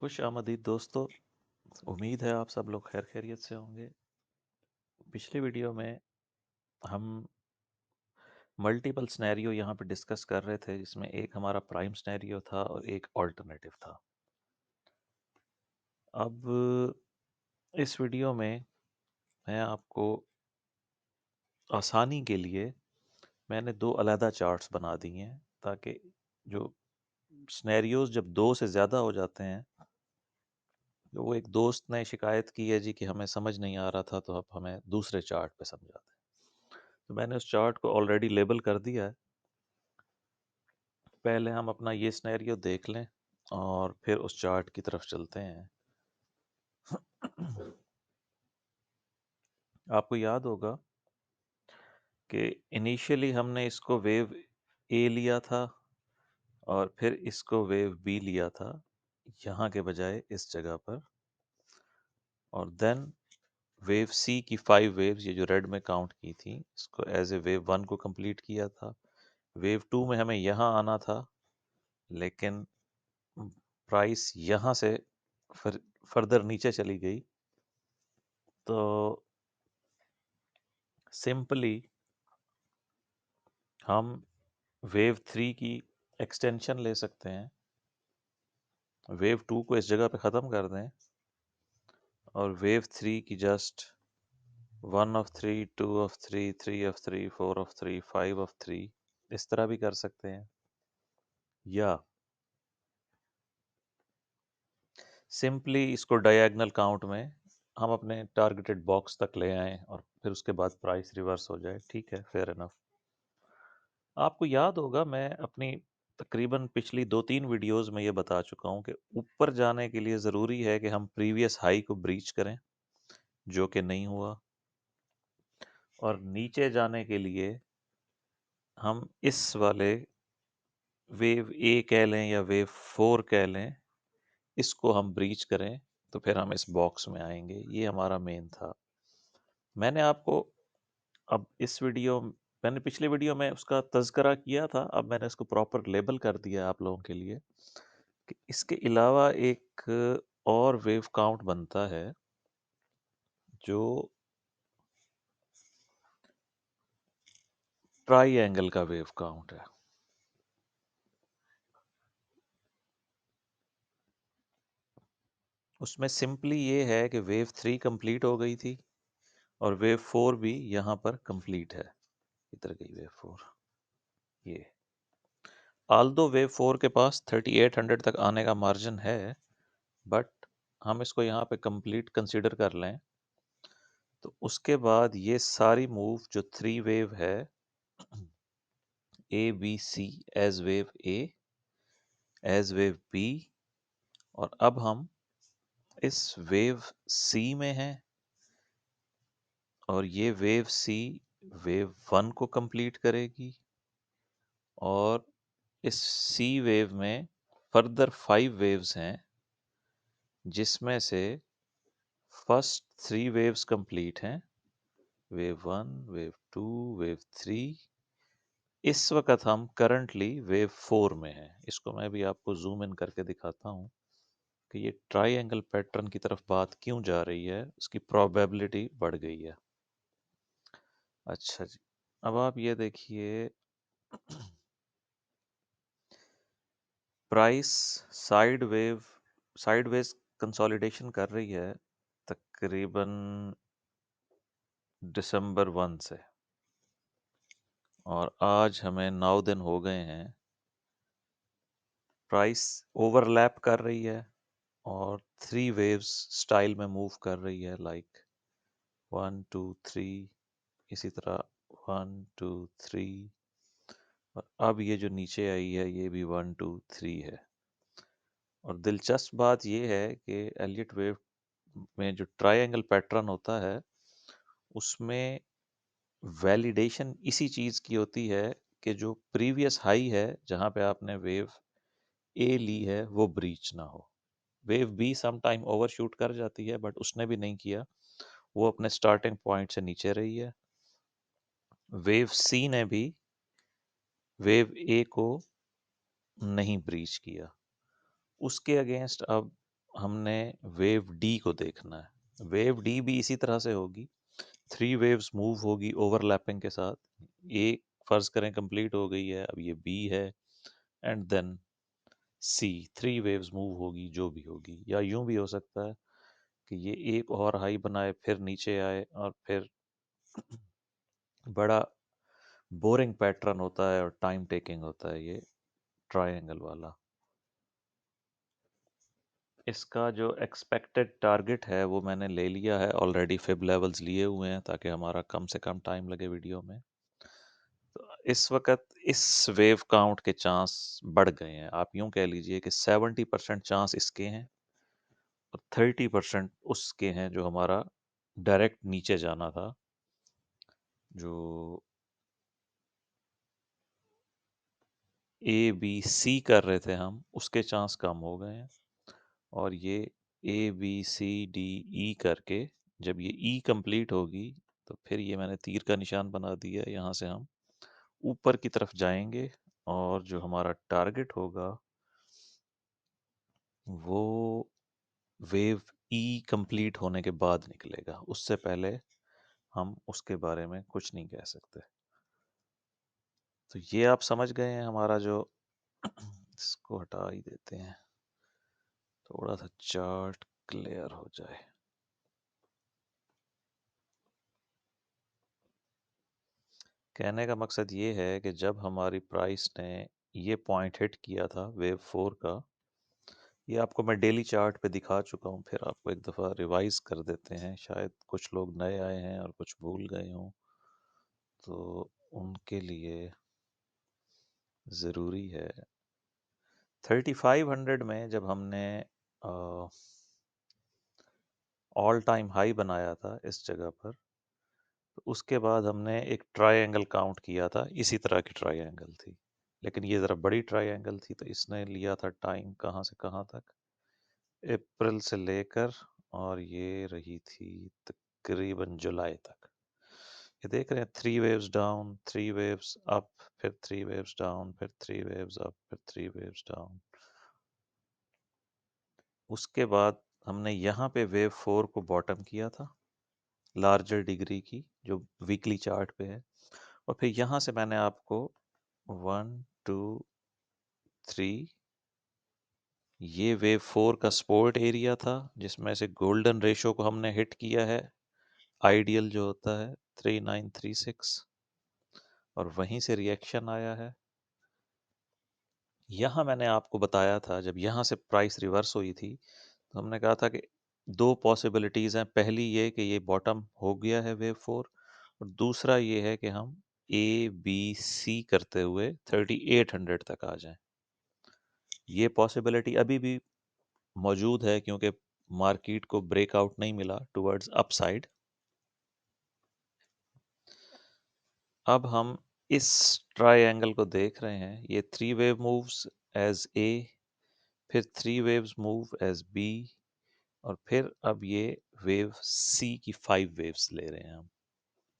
खुश आमदीद दोस्तों। उम्मीद है आप सब लोग खैर खैरियत से होंगे। पिछले वीडियो में हम मल्टीपल सिनेरियो यहाँ पे डिस्कस कर रहे थे, जिसमें एक हमारा प्राइम सिनेरियो था और एक ऑल्टरनेटिव था। अब इस वीडियो में मैं आपको आसानी के लिए मैंने दो अलहदा चार्ट्स बना दिए हैं, ताकि जो सिनेरियोज जब दो से ज़्यादा हो जाते हैं, तो वो एक दोस्त ने शिकायत की है जी कि हमें समझ नहीं आ रहा था, तो अब हमें दूसरे चार्ट पे समझाते हैं। तो मैंने उस चार्ट को ऑलरेडी लेबल कर दिया है। पहले हम अपना ये सिनेरियो देख लें और फिर उस चार्ट की तरफ चलते हैं। आपको याद होगा कि इनिशियली हमने इसको वेव ए लिया था और फिर इसको वेव बी लिया था, यहाँ के बजाय इस जगह पर। और देन वेव सी की 5 वेव्स, ये जो रेड में काउंट की थी, इसको एज ए वेव 1 को कंप्लीट किया था। वेव 2 में हमें यहाँ आना था, लेकिन प्राइस यहाँ से फर्दर नीचे चली गई। तो सिंपली हम वेव 3 की एक्सटेंशन ले सकते हैं। वेव 2 को इस जगह पे ख़त्म कर दें और वेव 3 की just 1 of 3, 2 of 3, 3 of 3, 4 of 3, 5 of 3 इस तरह भी कर सकते हैं। या सिंपली इसको डायगोनल काउंट में हम अपने टारगेटेड बॉक्स तक ले आएं और फिर उसके बाद प्राइस रिवर्स हो जाए। ठीक है, फेयर इनफ। आपको याद होगा मैं अपनी तकरीबन पिछली 2-3 वीडियोस में ये बता चुका हूँ कि ऊपर जाने के लिए ज़रूरी है कि हम प्रीवियस हाई को ब्रीच करें, जो कि नहीं हुआ। और नीचे जाने के लिए हम इस वाले वेव ए कह लें या वेव 4 कह लें, इसको हम ब्रीच करें, तो फिर हम इस बॉक्स में आएंगे। ये हमारा मेन था। मैंने आपको अब इस वीडियो मैंने पिछले वीडियो में उसका तज़किरा किया था, अब मैंने इसको प्रॉपर लेबल कर दिया आप लोगों के लिए कि इसके अलावा एक और वेव काउंट बनता है, जो ट्राई का वेव काउंट है। उसमें सिंपली ये है कि वेव 3 कंप्लीट हो गई थी और वेव 4 भी यहाँ पर कंप्लीट है। इधर गई वेव 4। ये आल्दो वेव 4 के पास 3800 तक आने का मार्जिन है, बट हम इसको यहाँ पे कंप्लीट कंसीडर कर लें। तो उसके बाद ये सारी मूव जो 3 वेव है, A B C, as wave A, as wave B, और अब हम इस वेव सी में हैं और ये वेव सी वेव 1 को कंप्लीट करेगी और इस सी वेव में फर्दर 5 वेव्स हैं, जिसमें से फर्स्ट 3 वेव्स कंप्लीट हैं, वेव 1, वेव 2, वेव 3। इस वक्त हम करंटली वेव 4 में हैं। इसको मैं भी आपको जूम इन करके दिखाता हूँ कि ये ट्रायंगल पैटर्न की तरफ बात क्यों जा रही है, उसकी प्रोबेबिलिटी बढ़ गई है। अच्छा जी, अब आप ये देखिए, प्राइस साइडवेज कंसोलिडेशन कर रही है तकरीबन दिसंबर 1 से, और आज हमें 9 दिन हो गए हैं। प्राइस ओवरलैप कर रही है और 3 वेव्स स्टाइल में मूव कर रही है, लाइक 1 2 3, इसी तरह 1 2 3, और अब ये जो नीचे आई है ये भी 1 2 3 है। और दिलचस्प बात ये है कि एलियट वेव में जो ट्रायंगल पैटर्न होता है, उसमें वैलिडेशन इसी चीज़ की होती है कि जो प्रीवियस हाई है जहाँ पे आपने वेव ए ली है वो ब्रीच ना हो। Wave B some time overshoot कर जाती है, बट उसने भी नहीं किया, वो अपने स्टार्टिंग पॉइंट से नीचे रही है। वेव सी ने भी वेव ए को नहीं ब्रीच किया। उसके अगेंस्ट अब हमने वेव डी को देखना है। वेव डी भी इसी तरह से होगी, 3 वेव्स मूव होगी ओवरलैपिंग के साथ। ए फर्ज करें कंप्लीट हो गई है, अब ये बी है, and then C, 3 waves move होगी जो भी होगी। या यूं भी हो सकता है कि ये एक और हाई बनाए फिर नीचे आए, और फिर बड़ा बोरिंग पैटर्न होता है और टाइम टेकिंग होता है ये ट्रायंगल वाला। इसका जो एक्सपेक्टेड टारगेट है वो मैंने ले लिया है ऑलरेडी, फिब लेवल्स लिए हुए हैं ताकि हमारा कम से कम टाइम लगे वीडियो में। तो इस वक्त इस वेव काउंट के चांस बढ़ गए हैं। आप यूं कह लीजिए कि 70% चांस इसके हैं और 30% उसके हैं जो हमारा डायरेक्ट नीचे जाना था, जो ए बी सी कर रहे थे हम, उसके चांस कम हो गए हैं। और ये ए बी सी डी ई करके जब ये ई कंप्लीट होगी तो फिर ये मैंने तीर का निशान बना दिया, यहाँ से हम ऊपर की तरफ जाएंगे। और जो हमारा टारगेट होगा वो वेव ई कंप्लीट होने के बाद निकलेगा, उससे पहले हम उसके बारे में कुछ नहीं कह सकते। तो ये आप समझ गए हैं हमारा जो इसको हटा ही देते हैं, थोड़ा सा चार्ट क्लियर हो जाए। कहने का मकसद ये है कि जब हमारी प्राइस ने ये पॉइंट हिट किया था वेव 4 का, ये आपको मैं डेली चार्ट पे दिखा चुका हूँ, फिर आपको एक दफ़ा रिवाइज कर देते हैं, शायद कुछ लोग नए आए हैं और कुछ भूल गए हों, तो उनके लिए ज़रूरी है। 3500 में जब हमने ऑल टाइम हाई बनाया था इस जगह पर, तो उसके बाद हमने एक ट्रायंगल काउंट किया था, इसी तरह की ट्रायंगल थी, लेकिन ये ज़रा बड़ी ट्रायंगल थी, तो इसने लिया था टाइम कहाँ से कहाँ तक, अप्रैल से लेकर, और ये रही थी तकरीबन जुलाई तक। ये देख रहे हैं, 3 वेव्स डाउन, 3 वेव्स अप, फिर 3 वेव्स डाउन, फिर 3 वेव्स अप, फिर 3 वेव्स डाउन। उसके बाद हमने यहाँ पे वेव 4 को बॉटम किया था, लार्जर डिग्री की, जो वीकली चार्ट पे है। और फिर यहाँ से मैंने आपको 1 2 3, ये वेव 4 का सपोर्ट एरिया था जिसमें से गोल्डन रेशो को हमने हिट किया है, आइडियल जो होता है 3936, और वहीं से रिएक्शन आया है। यहाँ मैंने आपको बताया था जब यहाँ से प्राइस रिवर्स हुई थी, तो हमने कहा था कि दो पॉसिबिलिटीज़ हैं। पहली ये कि ये बॉटम हो गया है वेव 4, और दूसरा ये है कि हम ए बी सी करते हुए 3800 तक आ जाएं। ये पॉसिबिलिटी अभी भी मौजूद है क्योंकि मार्केट को ब्रेकआउट नहीं मिला टुवर्ड्स अपसाइड। अब हम इस ट्रायंगल को देख रहे हैं, ये 3 वेव मूव्स एज ए, फिर 3 वेव्स मूव एज बी, और फिर अब ये वेव सी की 5 वेव्स ले रहे हैं हम।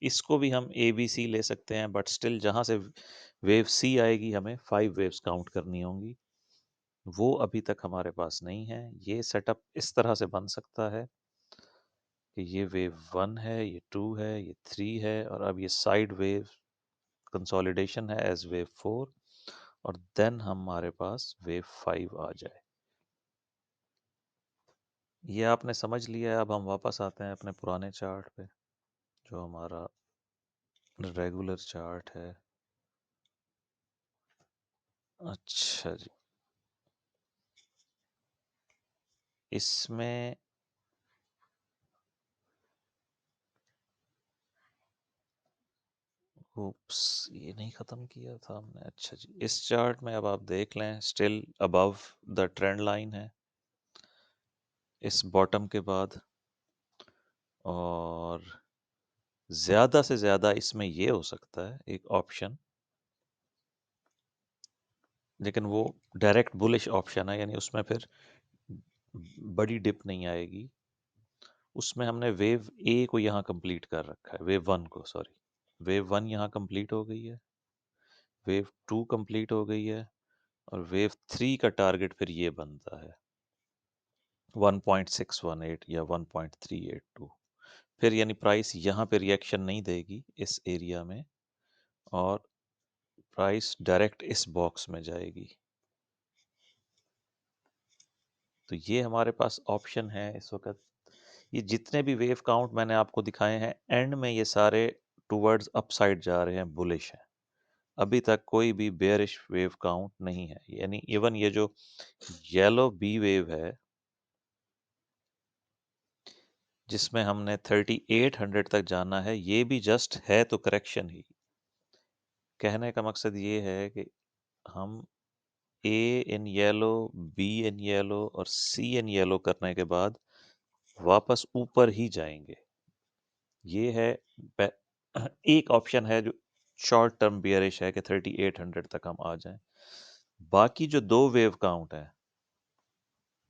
इसको भी हम ए बी सी ले सकते हैं, बट स्टिल जहाँ से वेव सी आएगी हमें 5 वेव्स काउंट करनी होंगी, वो अभी तक हमारे पास नहीं है। ये सेटअप इस तरह से बन सकता है कि ये वेव 1 है, ये 2 है, ये 3 है, और अब ये साइड वेव कंसोलिडेशन है एज वेव 4, और देन हमारे पास वेव 5 आ जाए। ये आपने समझ लिया है। अब हम वापस आते हैं अपने पुराने चार्ट पे, जो हमारा रेगुलर चार्ट है। अच्छा जी, इसमें उप्स, ये नहीं ख़त्म किया था हमने। अच्छा जी, इस चार्ट में अब आप देख लें, still above the trend line है इस बॉटम के बाद, और ज़्यादा से ज़्यादा इसमें ये हो सकता है एक ऑप्शन, लेकिन वो डायरेक्ट बुलिश ऑप्शन है, यानी उसमें फिर बड़ी डिप नहीं आएगी। उसमें हमने वेव ए को यहाँ कंप्लीट कर रखा है, वेव वन को, सॉरी, वेव वन यहाँ कंप्लीट हो गई है, वेव टू कंप्लीट हो गई है, और वेव थ्री का टारगेट फिर ये बनता है। 1618 या 1382, फिर यानी प्राइस यहाँ पे रिएक्शन नहीं देगी इस एरिया में, और प्राइस डायरेक्ट इस बॉक्स में जाएगी। तो ये हमारे पास ऑप्शन है इस वक्त। ये जितने भी वेव काउंट मैंने आपको दिखाए हैं, एंड में ये सारे टूवर्ड्स अपसाइड जा रहे हैं, बुलिश हैं। अभी तक कोई भी बेयरिश वेव काउंट नहीं है। यानी इवन ये जो येलो बी वेव है, जिसमें हमने 3800 तक जाना है, ये भी जस्ट है तो करेक्शन ही। कहने का मकसद ये है कि हम A in yellow, B in yellow और सी इन येलो करने के बाद वापस ऊपर ही जाएंगे। ये है एक ऑप्शन है जो शॉर्ट टर्म बियरिश है कि 3800 तक हम आ जाएं। बाकी जो दो वेव काउंट है,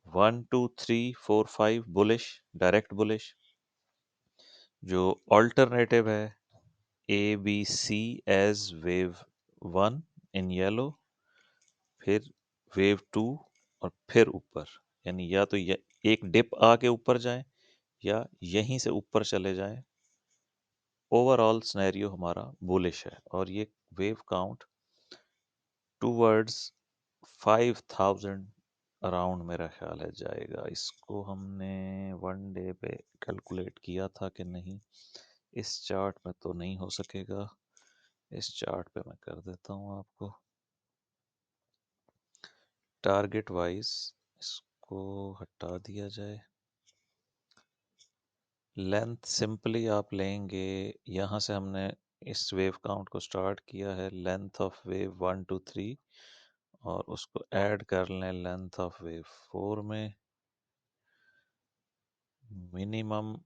1 2 3 4 5 बुलिश, डायरेक्ट बुलिश। जो ऑल्टरनेटिव है A B C as wave 1 in yellow, फिर वेव 2 और फिर ऊपर। यानी या तो एक डिप आके ऊपर जाए या यहीं से ऊपर चले जाएं। ओवरऑल सिनेरियो हमारा बुलिश है, और ये वेव काउंट टूवर्ड्स 5000 अराउंड मेरा ख्याल है जाएगा। इसको हमने 1 डे पे कैलकुलेट किया था कि नहीं, इस चार्ट में तो नहीं हो सकेगा। इस चार्ट पे मैं कर देता हूँ आपको टारगेट वाइज। इसको हटा दिया जाए। लेंथ सिंपली आप लेंगे, यहाँ से हमने इस वेव काउंट को स्टार्ट किया है, लेंथ ऑफ वेव 1 2 3, और उसको ऐड कर लें लेंथ ऑफ वेव 4 में। मिनिमम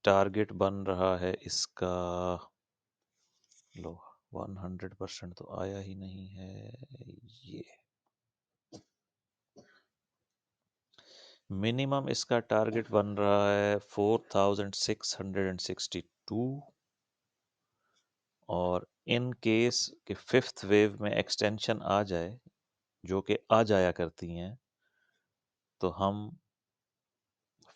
टारगेट बन रहा है इसका, लो 100% तो आया ही नहीं है। ये मिनिमम इसका टारगेट बन रहा है 4662। और इन केस कि फिफ्थ वेव में एक्सटेंशन आ जाए, जो कि आ जाया करती हैं, तो हम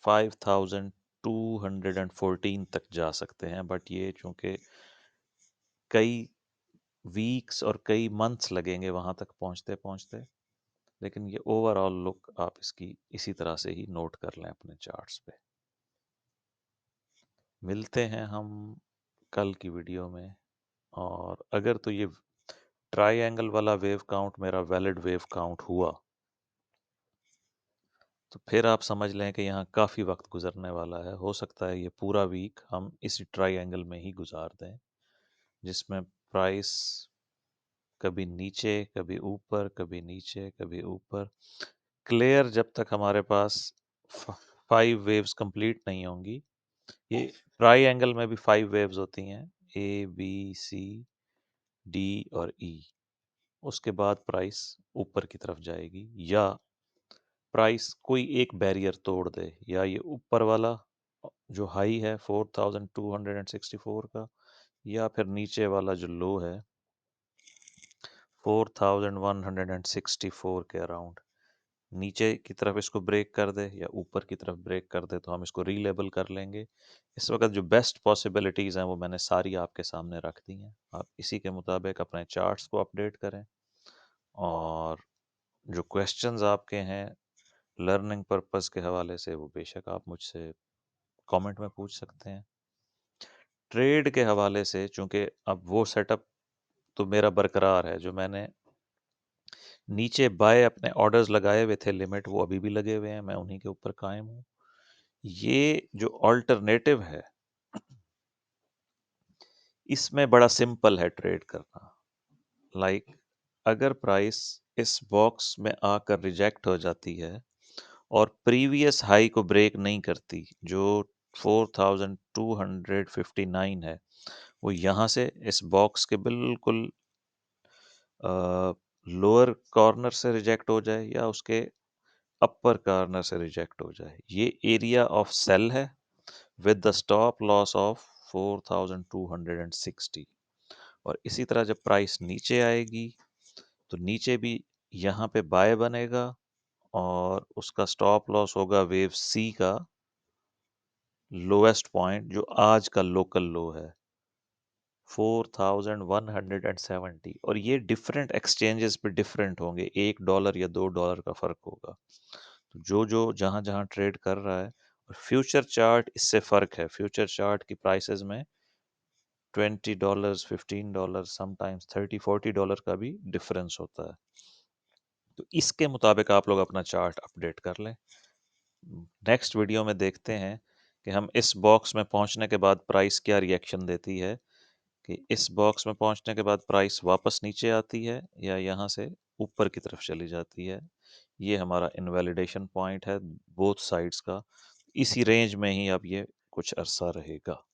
5214 तक जा सकते हैं। बट ये चूंकि कई वीक्स और कई मंथ्स लगेंगे वहां तक पहुंचते पहुंचते, लेकिन ये ओवरऑल लुक आप इसकी इसी तरह से ही नोट कर लें अपने चार्ट्स पे। मिलते हैं हम कल की वीडियो में। और अगर तो ये ट्राइएंगल वाला वेव काउंट मेरा वैलिड वेव काउंट हुआ, तो फिर आप समझ लें कि यहाँ काफ़ी वक्त गुजरने वाला है। हो सकता है ये पूरा वीक हम इसी ट्राइएंगल में ही गुजार दें, जिसमें प्राइस कभी नीचे, कभी ऊपर, कभी नीचे, कभी ऊपर। क्लियर जब तक हमारे पास 5 वेव्स कंप्लीट नहीं होंगी। ये ट्राइएंगल में भी 5 वेव्स होती हैं, ए बी सी डी और ई। उसके बाद प्राइस ऊपर की तरफ जाएगी, या प्राइस कोई एक बैरियर तोड़ दे, या ये ऊपर वाला जो हाई है 4264 का, या फिर नीचे वाला जो लो है 4164 के अराउंड नीचे की तरफ इसको ब्रेक कर दे, या ऊपर की तरफ ब्रेक कर दे, तो हम इसको रीलेबल कर लेंगे। इस वक्त जो बेस्ट पॉसिबिलिटीज़ हैं वो मैंने सारी आपके सामने रख दी हैं। आप इसी के मुताबिक अपने चार्ट्स को अपडेट करें, और जो क्वेश्चंस आपके हैं लर्निंग पर्पस के हवाले से, वो बेशक आप मुझसे कमेंट में पूछ सकते हैं। ट्रेड के हवाले से चूंकि अब वो सेटअप तो मेरा बरकरार है, जो मैंने नीचे बाय अपने ऑर्डर्स लगाए हुए थे लिमिट, वो अभी भी लगे हुए हैं, मैं उन्हीं के ऊपर कायम हूँ। ये जो ऑल्टरनेटिव है, इसमें बड़ा सिंपल है ट्रेड करना। लाइक अगर प्राइस इस बॉक्स में आकर रिजेक्ट हो जाती है और प्रीवियस हाई को ब्रेक नहीं करती, जो 4259 है, वो यहाँ से इस बॉक्स के बिल्कुल लोअर कॉर्नर से रिजेक्ट हो जाए या उसके अपर कॉर्नर से रिजेक्ट हो जाए, ये एरिया ऑफ सेल है with the stop loss of 4260। और इसी तरह जब प्राइस नीचे आएगी, तो नीचे भी यहाँ पे बाय बनेगा, और उसका स्टॉप लॉस होगा वेव सी का लोएस्ट पॉइंट जो आज का लोकल लो है 4170 और ये डिफरेंट एक्सचेंजेस पे डिफरेंट होंगे, $1 या $2 का फर्क होगा। तो जो जो जहां जहां ट्रेड कर रहा है, और फ्यूचर चार्ट इससे फर्क है। फ्यूचर चार्ट की प्राइसेस में $20, $15, समटाइम्स $30-40 का भी डिफरेंस होता है। तो इसके मुताबिक आप लोग अपना चार्ट अपडेट कर लें। नेक्स्ट वीडियो में देखते हैं कि हम इस बॉक्स में पहुंचने के बाद प्राइस क्या रिएक्शन देती है, कि इस बॉक्स में पहुंचने के बाद प्राइस वापस नीचे आती है या यहाँ से ऊपर की तरफ चली जाती है। ये हमारा इनवैलिडेशन पॉइंट है बोथ साइड्स का। इसी रेंज में ही अब ये कुछ अरसा रहेगा।